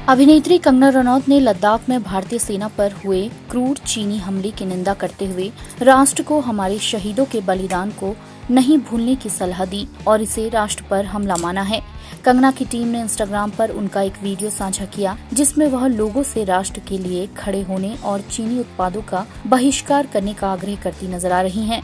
अभिनेत्री कंगना रनौत ने लद्दाख में भारतीय सेना पर हुए क्रूर चीनी हमले की निंदा करते हुए राष्ट्र को हमारे शहीदों के बलिदान को नहीं भूलने की सलाह दी और इसे राष्ट्र पर हमला माना है। कंगना की टीम ने इंस्टाग्राम पर उनका एक वीडियो साझा किया जिसमें वह लोगों से राष्ट्र के लिए खड़े होने और चीनी उत्पादों का बहिष्कार करने का आग्रह करती नजर आ रही हैं।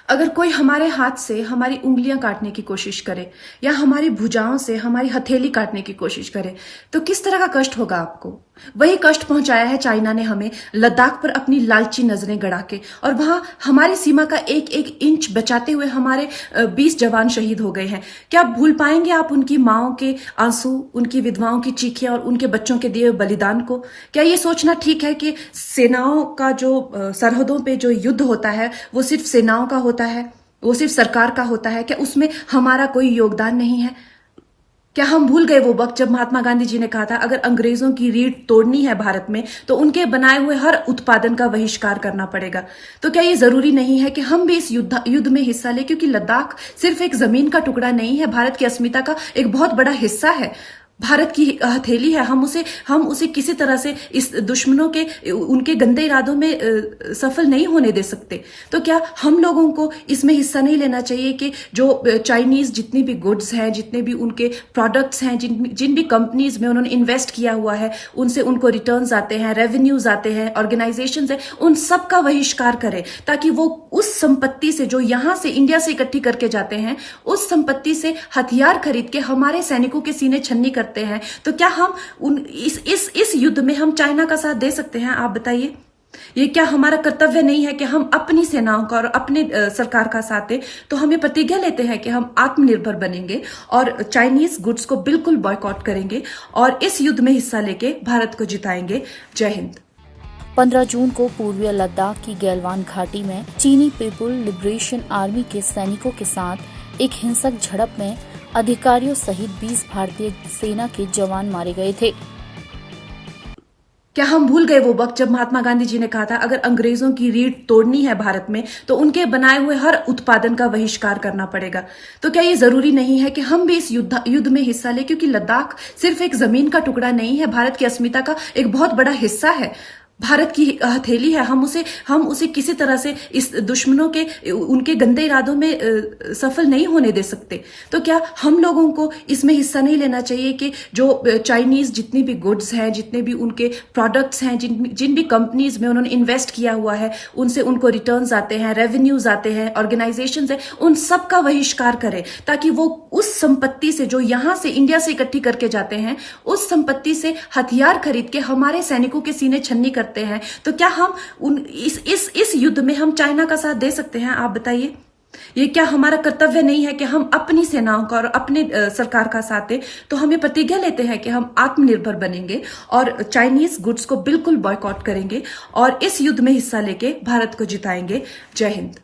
अगर कोई हमारे हाथ से हमारी उंगलियां काटने की कोशिश करे या हमारी भुजाओं से हमारी हथेली काटने की कोशिश करे तो किस तरह का कष्ट होगा आपको। वही कष्ट पहुंचाया है चाइना ने हमें लद्दाख पर अपनी लालची नजरें गड़ा के, और वहां हमारी सीमा का एक एक इंच बचाते हुए हमारे 20 जवान शहीद हो गए हैं। क्या भूल पाएंगे आप उनकी माओं के आंसू, उनकी विधवाओं की चीखें और उनके बच्चों के दिए बलिदान को? क्या ये सोचना ठीक है कि सेनाओं का जो सरहदों पे जो युद्ध होता है वो सिर्फ सेनाओं का होता है, वो सिर्फ सरकार का होता है? क्या उसमें हमारा कोई योगदान नहीं है? क्या हम भूल गए वो वक्त जब महात्मा गांधी जी ने कहा था अगर अंग्रेजों की रीढ़ तोड़नी है भारत में तो उनके बनाए हुए हर उत्पादन का बहिष्कार करना पड़ेगा? तो क्या ये जरूरी नहीं है कि हम भी इस युद्ध में हिस्सा लें, क्योंकि लद्दाख सिर्फ एक जमीन का टुकड़ा नहीं है, भारत की अस्मिता का एक बहुत बड़ा हिस्सा है, भारत की हथेली है। हम उसे किसी तरह से इस दुश्मनों के उनके गंदे इरादों में सफल नहीं होने दे सकते। तो क्या हम लोगों को इसमें हिस्सा नहीं लेना चाहिए कि जो चाइनीज जितनी भी गुड्स हैं, जितने भी उनके प्रोडक्ट्स हैं, जिन भी कंपनीज में उन्होंने इन्वेस्ट किया हुआ है, उनसे उनको रिटर्न्स आते हैं, रेवेन्यूज आते हैं, ऑर्गेनाइजेशंस हैं, उन सब का बहिष्कार करें ताकि वो उस संपत्ति से जो यहां से इंडिया से इकट्ठी करके जाते हैं, उस संपत्ति से हथियार खरीद के हमारे सैनिकों के सीने छन्नी करते हैं। तो क्या हम इस युद्ध में हम चाइना का साथ दे सकते हैं? आप बताइए। ये क्या हमारा कर्तव्य नहीं है कि हम अपनी सेनाओं का और अपने सरकार का साथ दें? तो हमें प्रतिज्ञा लेते हैं कि हम आत्मनिर्भर बनेंगे और चाइनीज गुड्स को बिल्कुल बॉयकॉट करेंगे और इस युद्ध में हिस्सा लेके भारत को जिताएंगे। जय हिंद। 15 जून को पूर्वी लद्दाख की गैलवान घाटी में चीनी पीपुल लिबरेशन आर्मी के सैनिकों के साथ एक हिंसक झड़प में अधिकारियों सहित 20 भारतीय सेना के जवान मारे गए थे। क्या हम भूल गए वो वक्त जब महात्मा गांधी जी ने कहा था अगर अंग्रेजों की रीढ़ तोड़नी है भारत में तो उनके बनाए हुए हर उत्पादन का बहिष्कार करना पड़ेगा? तो क्या ये जरूरी नहीं है कि हम भी इस युद्ध में हिस्सा लें, क्योंकि लद्दाख सिर्फ एक जमीन का टुकड़ा नहीं है, भारत की अस्मिता का एक बहुत बड़ा हिस्सा है, भारत की हथेली है। हम उसे किसी तरह से इस दुश्मनों के उनके गंदे इरादों में सफल नहीं होने दे सकते। तो क्या हम लोगों को इसमें हिस्सा नहीं लेना चाहिए कि जो चाइनीज जितनी भी गुड्स हैं, जितने भी उनके प्रोडक्ट्स हैं, जिन भी कंपनीज में उन्होंने इन्वेस्ट किया हुआ है, उनसे उनको रिटर्न्स आते हैं, रेवेन्यूज आते हैं, ऑर्गेनाइजेशंस हैं, उन सब का बहिष्कार करें ताकि वो उस संपत्ति से जो यहां से इंडिया से इकट्ठी करके जाते हैं, उस संपत्ति से हथियार खरीद के हमारे सैनिकों के सीने छन्नी करते हैं। तो क्या हम इस युद्ध में हम चाइना का साथ दे सकते हैं? आप बताइए। ये क्या हमारा कर्तव्य नहीं है कि हम अपनी सेनाओं का और अपने सरकार का साथ दें? तो हमें प्रतिज्ञा लेते हैं कि हम आत्मनिर्भर बनेंगे और चाइनीज गुड्स को बिल्कुल बॉयकॉट करेंगे और इस युद्ध में हिस्सा लेके भारत को जिताएंगे। जय हिंद।